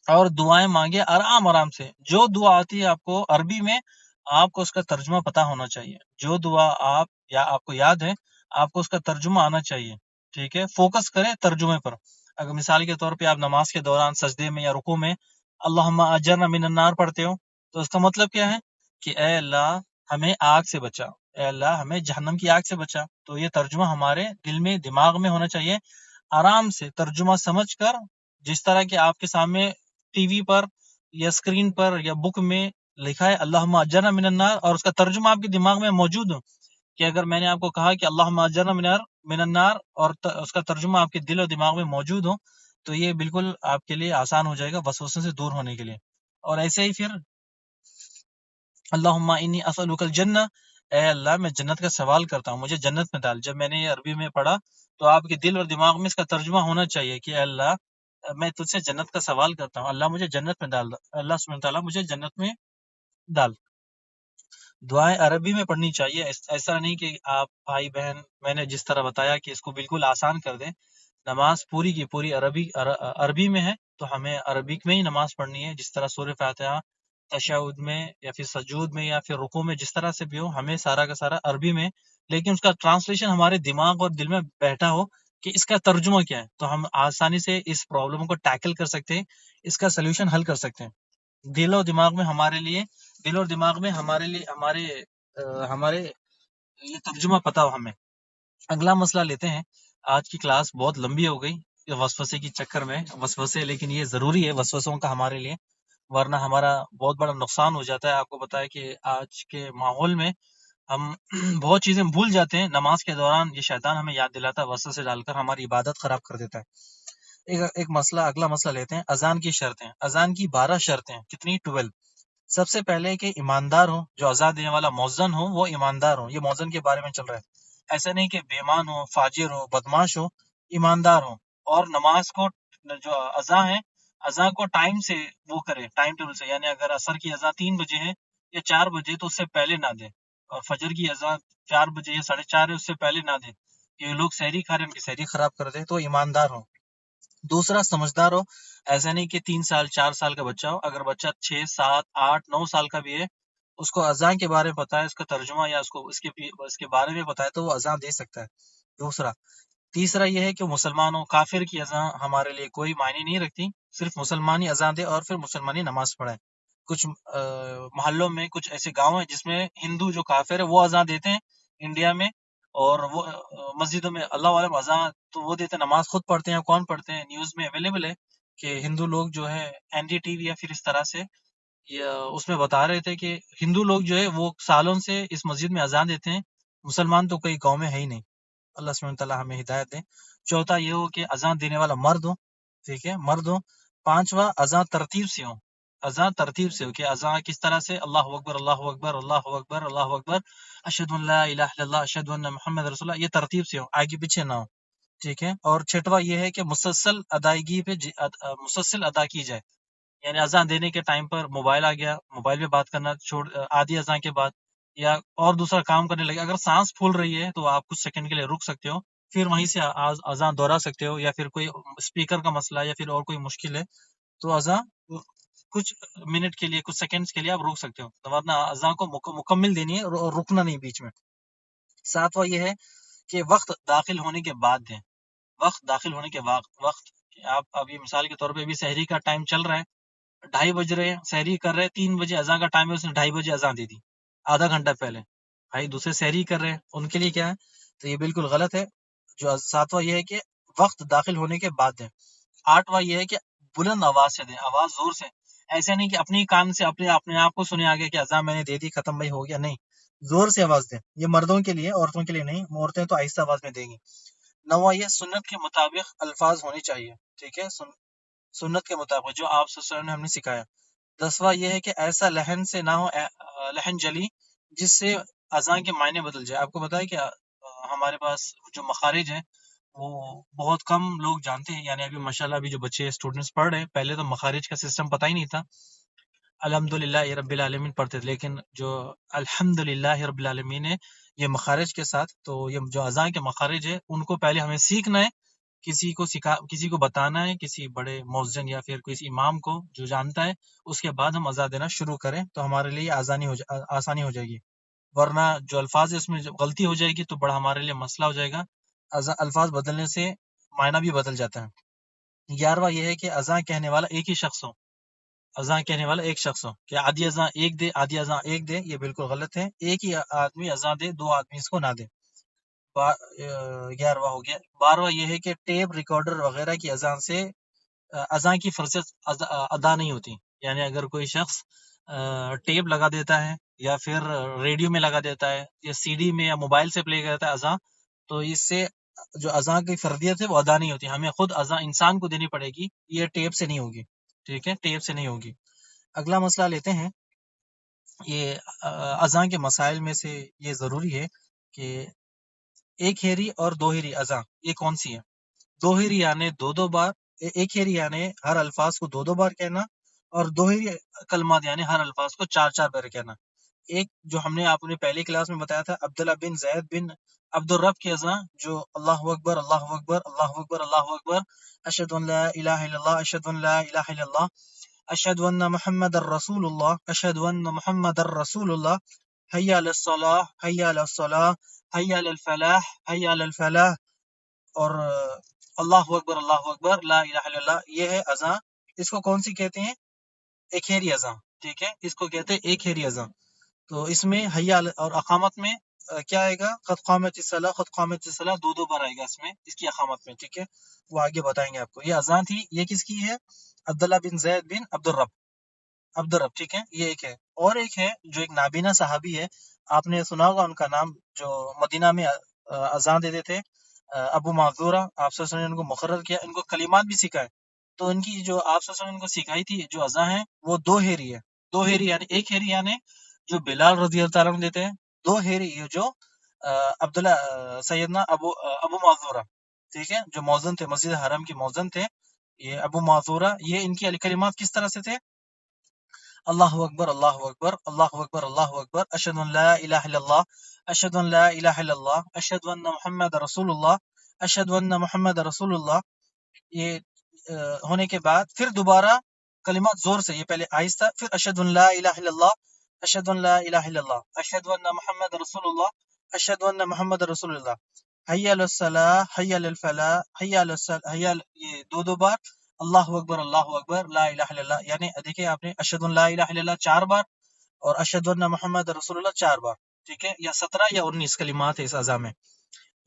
Speaker 1: اور دعائیں مانگے آرام سے. جو دعا آتی ہے آپ کو عربی میں، آپ کو اس کا ترجمہ پتہ ہونا چاہیے. جو دعا آپ کو یاد ہے، آپ کو اس کا ترجمہ آنا چاہیے. ٹھیک ہے، فوکس کریں ترجمے پر. اگر مثال کے طور پہ آپ نماز کے دوران سجدے میں یا رکوع میں اللہم اجرنا من النار پڑھتے ہو، تو اس کا مطلب کیا ہے کہ اے اللہ ہمیں آگ سے بچا، اے اللہ ہمیں جہنم کی آگ سے بچا. تو یہ ترجمہ ہمارے دل میں، دماغ میں ہونا چاہیے، آرام سے ترجمہ سمجھ کر، جس طرح کہ آپ کے سامنے ٹی وی پر یا اسکرین پر یا بک میں لکھا ہے اللہم اجرنا من النار، اور اس کا ترجمہ آپ کے دماغ میں موجود ہو. کہ اگر میں نے آپ کو کہا کہ اللہم اجرنا من النار اور اس کا ترجمہ آپ کے دل اور دماغ میں موجود ہو، تو یہ بالکل آپ کے لیے آسان ہو جائے گا وسوسے سے دور ہونے کے لیے. اور ایسے ہی پھر اللہم انی اسألک الجنہ، اے اللہ میں جنت کا سوال کرتا ہوں، مجھے جنت میں ڈال. جب میں نے یہ عربی میں پڑھا تو آپ کے دل اور دماغ میں اس کا ترجمہ ہونا چاہیے کہ اے اللہ میں تجھ سے جنت کا سوال کرتا ہوں، اللہ مجھے جنت میں ڈال، اللہ سبحانہ وتعالیٰ مجھے جنت میں ڈال. دعائیں عربی میں پڑھنی چاہیے. ایسا نہیں کہ آپ بھائی بہن، میں نے جس طرح بتایا کہ اس کو بالکل آسان کر دیں. نماز پوری کی پوری عربی میں ہے، تو ہمیں عربک میں ہی نماز پڑھنی ہے. جس طرح سورہ فاتحہ تشہد میں یا پھر سجود میں یا پھر رکوع میں جس طرح سے بھی ہو، ہمیں سارا کا سارا عربی میں، لیکن اس کا ٹرانسلیشن ہمارے دماغ اور دل میں بیٹھا ہو کہ اس کا ترجمہ کیا ہے، تو ہم آسانی سے اس پرابلم کو ٹیکل کر سکتے ہیں، اس کا سلوشن حل کر سکتے ہیں. دل اور دماغ میں ہمارے لیے ہمارے یہ ترجمہ پتا ہو ہمیں. اگلا مسئلہ لیتے ہیں. آج کی کلاس بہت لمبی ہو گئی یہ وسوسے کی چکر میں. وسوسے لیکن یہ ضروری ہے وسوسوں کا ہمارے لیے، ورنہ ہمارا بہت بڑا نقصان ہو جاتا ہے. آپ کو پتا ہے کہ آج کے ماحول میں ہم بہت چیزیں بھول جاتے ہیں. نماز کے دوران یہ شیطان ہمیں یاد دلاتا ہے، وسوسے ڈال کر ہماری عبادت خراب کر دیتا ہے. ایک مسئلہ، اگلا مسئلہ لیتے ہیں. اذان کی شرطیں. اذان کی 12 شرطیں. کتنی؟ 12. سب سے پہلے کہ ایماندار ہو، جو اذان دینے والا مؤذن ہو وہ ایماندار ہو. یہ مؤذن کے بارے میں چل رہا ہے. ایسا نہیں کہ بےمان ہو، فاجر ہو، بدماش ہو، ایماندار ہو. اور نماز کو، جو اذان ہے، اذان کو ٹائم سے وہ کرے، ٹائم ٹیبل سے. یعنی اگر عصر کی اذان 3 بجے ہے یا 4 بجے تو اس سے پہلے نہ دے، اور فجر کی اذان 4 بجے یا 4:30 ہے اس سے پہلے نہ دے. یہ لوگ سحری کھا رہے ہیں، ان کی سحری خراب کر دے. تو ایماندار ہو. دوسرا سمجھدار ہو. ایسا نہیں کہ 3 سال 4 سال کا بچہ ہو. اگر بچہ 6 7 8 9 سال کا بھی ہے، اس کو اذان کے بارے میں پتا ہے، اس کا ترجمہ یا اس کے بارے میں پتا ہے، تو وہ اذان دے سکتا ہے. دوسرا. تیسرا یہ ہے کہ مسلمان ہو. کافر کی اذان ہمارے لیے کوئی معنی نہیں رکھتی. صرف مسلمان ہی اذان دے اور پھر مسلمان ہی نماز پڑھے. کچھ محلوں میں کچھ ایسے گاؤں ہیں جس میں ہندو جو کافر ہے وہ اذان دیتے ہیں انڈیا میں، اور وہ مسجدوں میں اللہ عالم اذان تو وہ دیتے ہیں، نماز خود پڑھتے ہیں. کون پڑھتے ہیں؟ نیوز میں اویلیبل ہے کہ ہندو لوگ جو ہے این ڈی ٹی وی یا پھر اس طرح سے اس میں بتا رہے تھے کہ ہندو لوگ جو ہے وہ سالوں سے اس مسجد میں اذان دیتے ہیں. مسلمان تو کوئی گاؤں میں ہے ہی نہیں. اللہ سبحانہ تعالیٰ ہمیں ہدایت دے. چوتھا یہ ہو کہ اذان دینے والا مرد ہو. ٹھیک ہے، مرد ہو. پانچواں اذان ترتیب سے ہو. اذان ترتیب سے ہو کہ اذان کس طرح سے، اللہ اکبر اللہ اکبر اللہ اکبر اللہ اکبر، اشہد ان لا الہ الا اللہ اشہد ان محمد رسول اللہ. یہ ترتیب سے ہو، آگے پیچھے نہ ہو. ٹھیک ہے. اور چھٹواں یہ ہے کہ مسلسل ادائیگی پہ مسلسل ادا کی جائے. یعنی اذان دینے کے ٹائم پر موبائل آ گیا، موبائل پہ بات کرنا چھوڑ، آدھی اذان کے بعد یا اور دوسرا کام کرنے لگے، اگر سانس پھول رہی ہے تو آپ کچھ سیکنڈ کے لیے رک سکتے ہو، پھر وہیں سے اذان دوہرا سکتے ہو. یا پھر کوئی اسپیکر کا مسئلہ یا پھر اور کوئی مشکل ہے تو اذان کچھ منٹ کے لیے، کچھ سیکنڈز کے لیے آپ روک سکتے ہو، ورنہ اذان کو مکمل دینی ہے اور رکنا نہیں بیچ میں. ساتواں یہ ہے کہ وقت داخل ہونے کے بعد دیں. وقت داخل ہونے کے وقت آپ ابھی مثال کے طور پہ ابھی سحری کا ٹائم چل رہا ہے، 2:30 بج رہے ہیں، سحری کر رہے ہیں، 3 بجے اذان کا ٹائم ہے، اس نے 2:30 بجے اذان دے دی آدھا گھنٹہ پہلے. بھائی دوسرے سحری کر رہے ہیں، ان کے لیے کیا ہے؟ تو یہ بالکل غلط ہے. جو ساتواں یہ ہے کہ وقت داخل ہونے کے بعد دیں. آٹھواں یہ ہے کہ بلند آواز سے دیں، آواز زور سے. ایسے نہیں کہ اپنی کان سے اپنے آپ کو سنے آگے کہ اذان میں نے دے دی، ختم بھائی ہو گیا. نہیں، زور سے آواز دیں. یہ مردوں کے لیے، عورتوں کے لیے نہیں. عورتیں تو آہستہ آواز میں دیں گی. نواں یہ سنت کے مطابق الفاظ ہونے چاہیے. ٹھیک ہے، سنت کے مطابق جو آپ صلی اللہ علیہ وسلم نے ہم نے سکھایا. 10واں یہ ہے کہ ایسا لحن سے نہ ہو، لحن جلی جس سے اذان کے معنی بدل جائے. آپ کو بتایا کہ ہمارے پاس جو مخارج ہیں وہ بہت کم لوگ جانتے ہیں. یعنی ابھی ماشاءاللہ ابھی جو بچے اسٹوڈنٹس پڑھ رہے ہیں، پہلے تو مخارج کا سسٹم پتہ ہی نہیں تھا. الحمدللہ رب العالمین پڑھتے تھے، لیکن جو الحمدللہ رب العالمین ہے یہ مخارج کے ساتھ، تو یہ جو اذان کے مخارج ہے ان کو پہلے ہمیں سیکھنا ہے، کسی کو بتانا ہے، کسی بڑے مؤذن یا پھر کسی امام کو جو جانتا ہے، اس کے بعد ہم اذان دینا شروع کریں تو ہمارے لیے آسانی ہو جائے گی. ورنہ جو الفاظ ہے اس میں جب غلطی ہو جائے گی تو بڑا ہمارے لیے مسئلہ ہو جائے گا. الفاظ بدلنے سے معنی بھی بدل جاتا ہے. 11واں یہ ہے کہ اذان کہنے والا ایک ہی شخص ہو. اذان کہنے والا ایک شخص ہو کہ آدھی اذان ایک دے، آدھی اذان ایک دے، یہ بالکل غلط ہے. ایک ہی آدمی اذان دے، 2 آدمی اس کو نہ دے. 11واں ہو گیا. 12واں یہ ہے کہ ٹیپ ریکارڈر وغیرہ کی اذان سے اذان کی فرضیت ادا نہیں ہوتی. یعنی اگر کوئی شخص ٹیپ لگا دیتا ہے یا پھر ریڈیو میں لگا دیتا ہے یا سی ڈی میں یا موبائل سے پلے کرتا ہے اذان، تو اس سے جو اذان کی فرضیت ہے وہ ادا نہیں ہوتی. ہمیں خود اذان انسان کو دینی پڑے گی، یہ ٹیپ سے نہیں ہوگی. ٹھیک ہے، ٹیپ سے نہیں ہوگی. اگلا مسئلہ لیتے ہیں. یہ اذان کے مسائل میں سے یہ ضروری ہے کہ ایک ہیری اور دو ہیری اذان یہ کون سی ہے؟ دو ہیری یعنی دو بار، ایک ہیری یعنی ہر الفاظ کو دو بار کہنا، اور دو ہیری کلمات یعنی ہر الفاظ کو 4 بار کہنا. ایک جو ہم نے آپ نے پہلی کلاس میں بتایا تھا، عبداللہ بن زید بن عبد الرب کی اذان جو اللہ اکبر اللہ اکبر اللہ اکبر اللہ اکبر، اشہد ان لا الہ الا اللہ اشہد ان لا الہ الا اللہ اشہد ان محمد الرسول اللہ اشہد ان محمد الرسول اللہ، حی علی الصلاح حی علی الصلاح حی علی الفلاح حی علی الفلاح، اور اللہ اکبر لا الہ الا اللہ. یہ ہے اذان. اس کو کون سی کہتے ہیں؟ ایک ہیری اذان. ٹھیک ہے، اس کو کہتے ہیں ایک ہیری اذان. تو اس میں حی علی اور اقامت میں کیا آئے گا؟ قد قامت الصلاۃ، قد قامت الصلاۃ دو بار آئے گا اس میں، اس کی اقامت میں، ٹھیک ہے؟ وہ آگے بتائیں گے آپ کو۔ یہ اذان تھی، یہ کس کی ہے؟ عبداللہ بن زید بن عبد الرب، ٹھیک ہے؟ یہ ایک ہے، اور ایک ہے جو ایک نابینا صحابی ہے، آپ نے سنا ہوگا ان کا نام، جو مدینہ میں اذان دیتے تھے، ابو معذورہ۔ آپ صلی اللہ علیہ وسلم نے ان کو مقرر کیا، ان کو کلمات بھی سکھائے۔ تو ان کی جو آپ صلی اللہ علیہ وسلم نے ان کو سکھائی تھی جو اذان ہے، وہ دو ہیری ہے۔ دو ہیری یعنی ایک ہیری یعنی جو بلال رضی اللہ تعالیٰ عنہ دیتے ہیں، دو ہیری یہ جو عبداللہ سیدنا ابو معذورہ، ٹھیک ہے، جو مؤذن تھے، مسجد حرم کے مؤذن تھے، یہ ابو معذورہ، یہ ان کی کلمات کس طرح سے تھے؟ اللہ اکبر، اللہ اکبر، اللہ اکبر، اللہ اکبر، اشہد ان لا الہ الا اللہ، اشہد ان لا الہ الا اللہ، اشہد ان محمد رسول اللہ، اشہد ان محمد رسول اللہ۔ یہ ہونے کے بعد پھر دوبارہ کلمات زور سے، یہ پہلے آہستہ، پھر اشہد ان لا الہ الا اللہ، اشہد ان لا الہ الا اللہ، اشہد ان محمد رسول اللہ، اشہد ان محمد رسول اللہ، حی علی الصلاح، حی علی الفلاح، حی علی یہ دو بار، اللہ اکبر، اللہ اکبر، لا الہ الا اللہ، یعنی دیکھیں آپ نے اشہد ان لا الہ الا اللہ 4 بار اور اشہد ان محمد رسول اللہ 4 بار، ٹھیک ہے؟ یا 17 یا 19 کلمات ہے اس اذان میں۔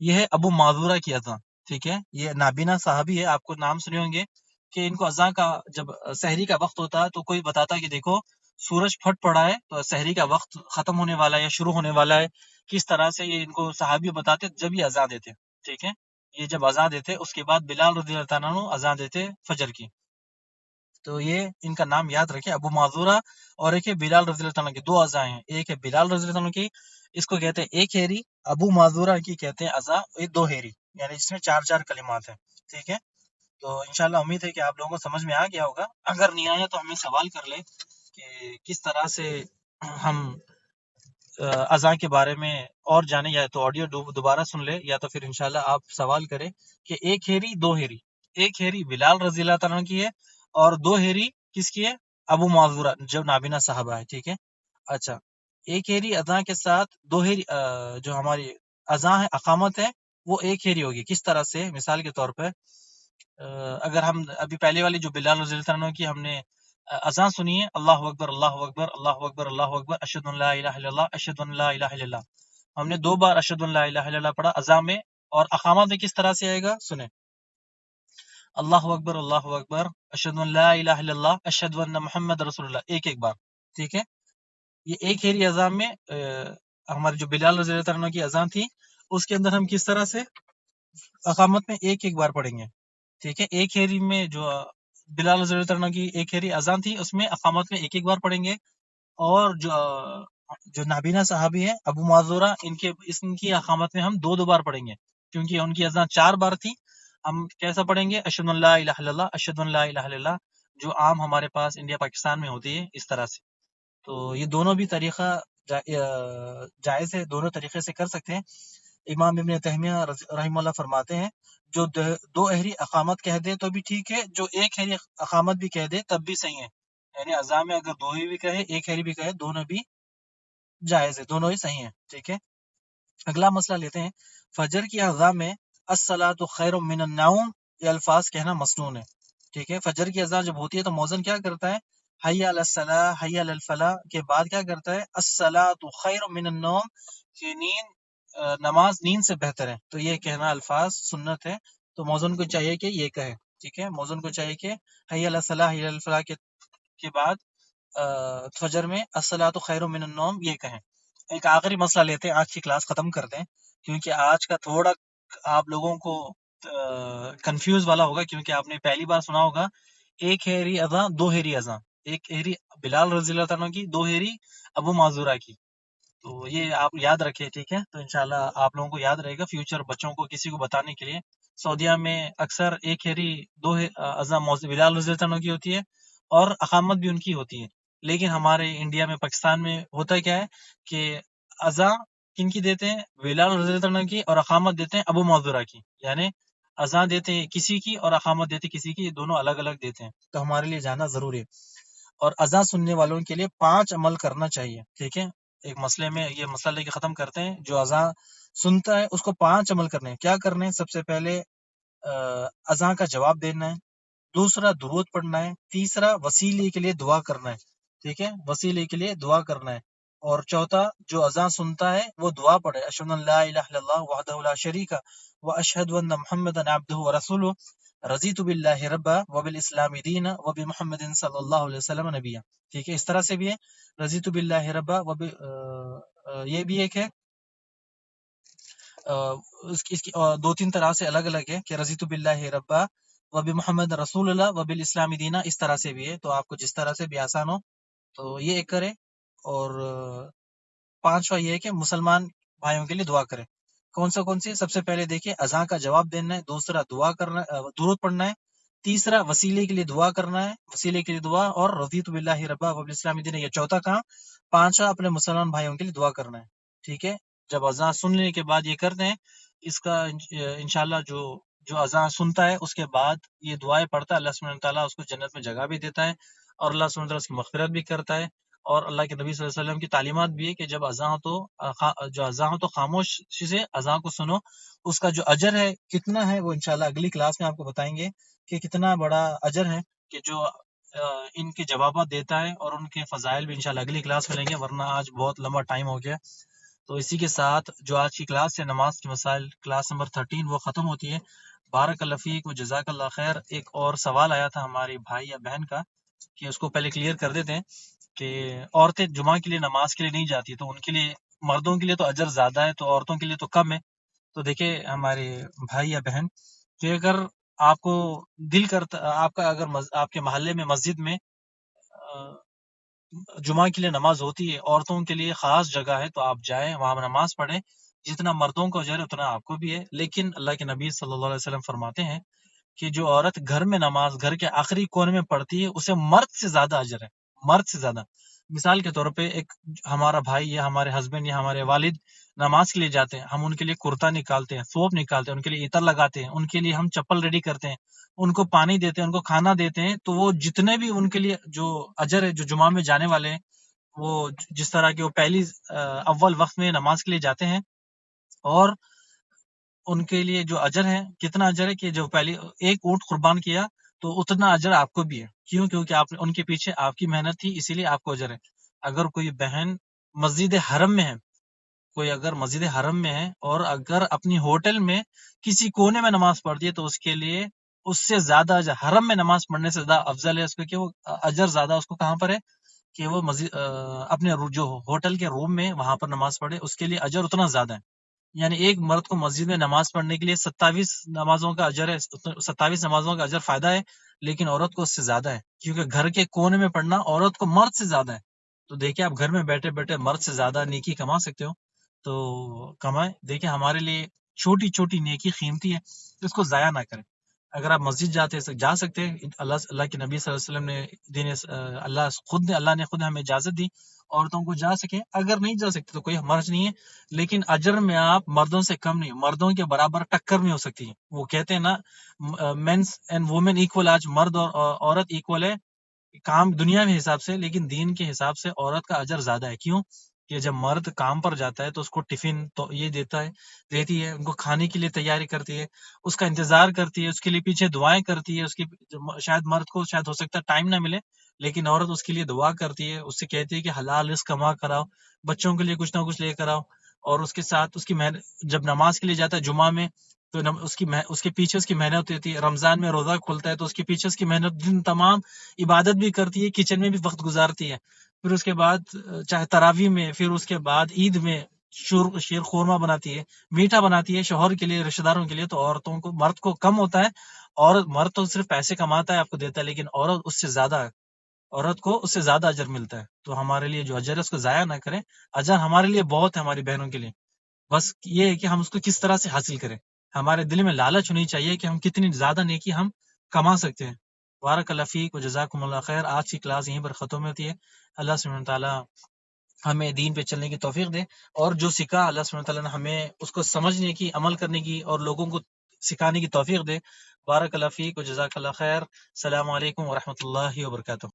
Speaker 1: یہ ہے ابو معذورہ کی اذان، ٹھیک ہے؟ یہ نابینا صحابی ہے، آپ کو نام سنے ہوں گے کہ ان کو اذان کا جب سحری کا وقت ہوتا ہے تو کوئی بتاتا ہے کہ دیکھو سورج پھٹ پڑا ہے تو سحری کا وقت ختم ہونے والا ہے یا شروع ہونے والا ہے، کس طرح سے یہ ان کو صحابی بتاتے جب یہ اذان دیتے، ٹھیک ہے؟ یہ جب اذان دیتے اس کے بعد بلال رضی اللہ تعالیٰ عنہ اذان دیتے فجر کی۔ تو یہ ان کا نام یاد رکھے، ابو معذورہ اور ایک ہے بلال رضی اللہ تعالیٰ عنہ کی، دو اذان ہیں، ایک ہے بلال رضی اللہ عنہ کی، اس کو کہتے ہیں ایک ہیری، ابو معذورہ کی کہتے ہیں اذان یہ دو ہیری، یعنی جس میں 4 کلمات ہیں، ٹھیک ہے؟ تو انشاءاللہ امید ہے کہ آپ لوگوں کو سمجھ میں آ گیا ہوگا، اگر نہیں آیا تو ہمیں سوال کر لیں کہ کس طرح سے ہم اذان کے بارے میں اور جانیں، یا تو آڈیو دوبارہ سن لے، یا تو پھر انشاءاللہ آپ سوال کریں کہ ایک ہیری دو ہیری، ایک ہیری بلال رضی اللہ تعالیٰ عنہ کی ہے اور دو ہیری کس کی ہے؟ ابو معذورہ جو نابینا صحابہ ہے، ٹھیک ہے؟ اچھا، ایک ہیری اذان کے ساتھ دو ہیری جو ہماری اذان ہے، اقامت ہے، وہ ایک ہیری ہوگی۔ کس طرح سے؟ مثال کے طور پہ اگر ہم ابھی پہلے والی جو بلال رضی اللہ عنہ کی ہم نے اذان سنی ہے، اللہ اکبر، اللہ اکبر، اللہ اکبر، اللہ اکبر، اشہد ان لا الہ الا اللہ، اشہد ان لا الہ الا اللہ، ہم نے 2 بار اشہد ان لا الہ الا اللہ پڑھا اذان میں، اور اقامت میں کس طرح سے آئے گا سنیں، اللہ اکبر، اللہ اکبر، اشہد ان لا الہ الا اللہ، اشہد ان محمد رسول اللہ، ایک بار، ٹھیک ہے؟ یہ ایک ہیری اذان میں ہماری جو بلال رضی اللہ عنہ کی اذان تھی اس کے اندر ہم کس طرح سے اقامت میں ایک بار پڑھیں گے، ٹھیک ہے؟ ایک ہیری میں جو بلال رضی اللہ عنہ کی ایک ہیری اذان تھی اس میں اقامت میں ایک بار پڑھیں گے، اور جو نابینا صحابی ہیں ابو معذورہ، ان کی اقامت میں ہم دو بار پڑھیں گے، کیونکہ ان کی اذان 4 بار تھی، ہم کیسا پڑھیں گے؟ اشہد ان لا الہ الا اللہ، اشہد ان لا الہ الا اللہ، جو عام ہمارے پاس انڈیا پاکستان میں ہوتی ہے اس طرح سے۔ تو یہ دونوں بھی طریقہ جائز ہے، دونوں طریقے سے کر سکتے ہیں۔ امام ابن تیمیہ رحمہ اللہ فرماتے ہیں جو 2 اہری اقامت کہہ دے تو بھی ٹھیک ہے، جو 1 اہری اقامت بھی کہہ دے تب بھی صحیح ہے، یعنی اذان میں اگر 2 ہی بھی کہے 1 اہری بھی کہے دونوں بھی جائز ہے، دونوں ہی صحیح ہیں، ٹھیک ہے؟ اگلا مسئلہ لیتے ہیں، فجر کی اذان میں الصلاۃ خیر من النوم یہ الفاظ کہنا مسنون ہے، ٹھیک ہے؟ فجر کی اذان جب ہوتی ہے تو مؤذن کیا کرتا ہے؟ حی علی الصلاح، حی علی الفلاح کے بعد کیا کرتا ہے؟ الصلاۃ خیر من النوم، کہ نماز نیند سے بہتر ہے، تو یہ کہنا الفاظ سنت ہے، تو مؤذن کو چاہیے کہ یہ کہے، ٹھیک ہے؟ مؤذن کو چاہیے کہ حی علی الصلاح، حی علی الفلاح کے بعد فجر میں الصلاۃ خیر من النوم یہ کہیں۔ ایک آخری مسئلہ لیتے ہیں، آج کی کلاس ختم کرتے ہیں، کیونکہ آج کا تھوڑا آپ لوگوں کو کنفیوز والا ہوگا، کیونکہ آپ نے پہلی بار سنا ہوگا ایک ہیری اذان، 2 ہیری اذان، ایک ہیری بلال رضی اللہ عنہ کی، 2 ہیری ابو معذورہ کی، تو یہ آپ یاد رکھیں، ٹھیک ہے؟ تو انشاءاللہ آپ لوگوں کو یاد رہے گا، فیوچر بچوں کو کسی کو بتانے کے لیے۔ سعودیہ میں اکثر ایک ہیری 2 اذان بلال رضی اللہ عنہ کی ہوتی ہے اور اقامت بھی ان کی ہوتی ہے، لیکن ہمارے انڈیا میں، پاکستان میں ہوتا کیا ہے کہ اذان کن کی دیتے ہیں؟ بلال رضی اللہ عنہ کی، اور اقامت دیتے ہیں ابو معذورہ کی، یعنی اذان دیتے ہیں کسی کی اور اقامت دیتے کسی کی، یہ دونوں الگ الگ دیتے ہیں، تو ہمارے لیے جاننا ضروری ہے۔ اور اذان سننے والوں کے لیے 5 عمل کرنا چاہیے، ٹھیک ہے؟ ایک مسئلے میں یہ مسئلہ لے کے ختم کرتے ہیں، جو اذان سنتا ہے اس کو 5 عمل کرنے ہیں۔ کیا کرنے ہیں؟ سب سے پہلے اذان کا جواب دینا ہے، دوسرا درود پڑھنا ہے، تیسرا وسیلے کے لیے دعا کرنا ہے، ٹھیک ہے؟ وسیلے کے لیے دعا کرنا ہے، اور چوتھا جو اذان سنتا ہے وہ دعا پڑھے، اشہد ان لا الہ الا اللہ وحدہ لا شریک واشہد ان محمدا عبدہ ورسولہ رضیت باللہ ربا وبالاسلام دینا وبمحمد صلی اللہ علیہ وسلم نبیا. ٹھیک ہے، اس طرح سے بھی ہے رضیت باللہ ربا یہ بھی ایک ہے، اس کی دو تین طرح سے الگ الگ ہے کہ رضیت باللہ ربا وبمحمد رسول اللہ وبالاسلام دینا، اس طرح سے بھی ہے. تو آپ کو جس طرح سے بھی آسان ہو تو یہ ایک کرے. اور پانچواں یہ ہے کہ مسلمان بھائیوں کے لیے دعا کرے. کون سی؟ سب سے پہلے دیکھیں اذان کا جواب دینا ہے، دوسرا دعا کرنا، درود پڑھنا ہے، تیسرا وسیلے کے لیے دعا کرنا ہے، وسیلے کے لیے دعا، اور رضیت باللہ ربا وبالاسلام دینا یہ چوتھا کام. پانچواں اپنے مسلمان بھائیوں کے لیے دعا کرنا ہے. ٹھیک ہے، جب اذان سن لینے کے بعد یہ کرتے ہیں، اس کا انشاءاللہ جو اذان سنتا ہے اس کے بعد یہ دعائیں پڑھتا ہے، اللہ سبحانہ تعالیٰ اس کو جنت میں جگہ بھی دیتا ہے اور اللہ سبحانہ تعالیٰ اس کی مغفرت بھی کرتا ہے. اور اللہ کے نبی صلی اللہ علیہ وسلم کی تعلیمات بھی ہے کہ جب اذان ہو تو خاموشی سے اذان کو سنو. اس کا جو اجر ہے کتنا ہے وہ انشاءاللہ اگلی کلاس میں آپ کو بتائیں گے کہ کتنا بڑا اجر ہے کہ جو ان کے جوابات دیتا ہے، اور ان کے فضائل بھی انشاءاللہ اگلی کلاس میں لیں گے، ورنہ آج بہت لمبا ٹائم ہو گیا. تو اسی کے ساتھ جو آج کی کلاس ہے نماز کے مسائل، کلاس نمبر 13 وہ ختم ہوتی ہے. بارک اللہ فیک و جزاک اللہ خیر. ایک اور سوال آیا تھا ہماری بھائی یا بہن کا کہ اس کو پہلے کلیئر کر دیتے ہیں کہ عورتیں جمعہ کے لیے نماز کے لیے نہیں جاتی تو ان کے لیے، مردوں کے لیے تو اجر زیادہ ہے تو عورتوں کے لیے تو کم ہے. تو دیکھیں ہمارے بھائی یا بہن کہ اگر آپ کو دل کرتا، آپ کا اگر آپ کے محلے میں مسجد میں جمعہ کے لیے نماز ہوتی ہے، عورتوں کے لیے خاص جگہ ہے، تو آپ جائیں وہاں نماز پڑھیں. جتنا مردوں کو اجر ہے اتنا آپ کو بھی ہے. لیکن اللہ کے نبی صلی اللہ علیہ وسلم فرماتے ہیں کہ جو عورت گھر میں نماز گھر کے آخری کونے میں پڑھتی ہے اسے مرد سے زیادہ اجر ہے، مرد سے زیادہ. مثال کے طور پہ ایک ہمارا بھائی یا ہمارے ہسبینڈ یا ہمارے والد نماز کے لیے جاتے ہیں، ہم ان کے لیے کرتا نکالتے ہیں، سوپ نکالتے ہیں، ان کے لیے عطر لگاتے ہیں، ان کے لیے ہم چپل ریڈی کرتے ہیں، ان کو پانی دیتے ہیں، ان کو کھانا دیتے ہیں. تو وہ جتنے بھی ان کے لیے جو اجر ہے، جو جمعہ میں جانے والے ہیں، وہ جس طرح کہ وہ پہلی اول وقت میں نماز کے لیے جاتے ہیں، اور ان کے لیے جو اجر ہے، کتنا اجر ہے کہ جو پہلی ایک اونٹ قربان کیا تو اتنا اجر آپ کو بھی ہے. کیوں؟ کیونکہ آپ ان کے پیچھے آپ کی محنت تھی، اسی لیے آپ کو اجر ہے. اگر کوئی بہن مسجد حرم میں ہے، کوئی اگر مسجد حرم میں ہے اور اگر اپنی ہوٹل میں کسی کونے میں نماز پڑھتی ہے تو اس کے لیے اس سے زیادہ اجر، حرم میں نماز پڑھنے سے زیادہ افضل ہے اس کو، کہ وہ اجر زیادہ اس کو کہاں پر ہے کہ وہ مسجد اپنے جو ہوٹل کے روم میں وہاں پر نماز پڑھے، اس کے لیے اجر اتنا زیادہ ہے. یعنی ایک مرد کو مسجد میں نماز پڑھنے کے لیے 27 نمازوں کا اجر ہے، 27 نمازوں کا اجر فائدہ ہے، لیکن عورت کو اس سے زیادہ ہے، کیونکہ گھر کے کونے میں پڑھنا عورت کو مرد سے زیادہ ہے. تو دیکھیں آپ گھر میں بیٹھے بیٹھے مرد سے زیادہ نیکی کما سکتے ہو تو کمائیں. دیکھیں ہمارے لیے چھوٹی چھوٹی نیکی قیمتی ہے، اس کو ضائع نہ کریں. اگر آپ مسجد جا سکتے ہیں، اللہ کے نبی صلی اللہ علیہ وسلم نے اللہ نے خود ہمیں اجازت دی عورتوں کو جا سکیں. اگر نہیں جا سکتے تو کوئی حرج نہیں ہے، لیکن اجر میں آپ مردوں سے کم نہیں، مردوں کے برابر ٹکر نہیں ہو سکتی. وہ کہتے ہیں نا مینس اینڈ وومن ایکول، آج مرد اور عورت ایکول ہے کام دنیا میں حساب سے، لیکن دین کے حساب سے عورت کا اجر زیادہ ہے. کیوں؟ کہ جب مرد کام پر جاتا ہے تو اس کو ٹفن تو یہ دیتی ہے، ان کو کھانے کے لیے تیاری کرتی ہے، اس کا انتظار کرتی ہے، اس کے لیے پیچھے دعائیں کرتی ہے. اس کی شاید مرد کو شاید ہو سکتا ہے ٹائم نہ ملے، لیکن عورت اس کے لیے دعا کرتی ہے، اس سے کہتی ہے کہ حلال رزق کما کراؤ، بچوں کے لیے کچھ نہ کچھ لے کر آؤ. اور اس کے ساتھ اس کی جب نماز کے لیے جاتا ہے جمعہ میں تو اس کے پیچھے اس کی محنت ہوتی ہے. رمضان میں روزہ کھلتا ہے تو اس کے پیچھے اس کی محنت، دن تمام عبادت بھی کرتی ہے، کچن میں بھی وقت گزارتی ہے. پھر اس کے بعد چاہے تراویح میں، پھر اس کے بعد عید میں شیر خورما بناتی ہے، میٹھا بناتی ہے شوہر کے لیے، رشتہ داروں کے لیے. تو عورتوں کو، مرد کو کم ہوتا ہے، اور مرد تو صرف پیسے کماتا ہے آپ کو دیتا ہے، لیکن عورت اس سے زیادہ ہے، عورت کو اس سے زیادہ اجر ملتا ہے. تو ہمارے لیے جو اجر ہے اس کو ضائع نہ کریں. اجر ہمارے لیے بہت ہے، ہماری بہنوں کے لیے، بس یہ ہے کہ ہم اس کو کس طرح سے حاصل کریں. ہمارے دل میں لالچ ہونی چاہیے کہ ہم کتنی زیادہ نیکی ہم کما سکتے ہیں. بارک اللہ فیک و جزاکم اللہ خیر. آج کی کلاس یہیں پر ختم ہوتی ہے. اللہ سبحانہ تعالیٰ ہمیں دین پہ چلنے کی توفیق دے، اور جو سکھا اللہ سبحانہ تعالیٰ نے ہمیں اس کو سمجھنے کی، عمل کرنے کی، اور لوگوں کو سکھانے کی توفیق دے. بارک اللہ فیک و جزاک اللہ خیر. السلام علیکم ورحمۃ اللہ وبرکاتہ.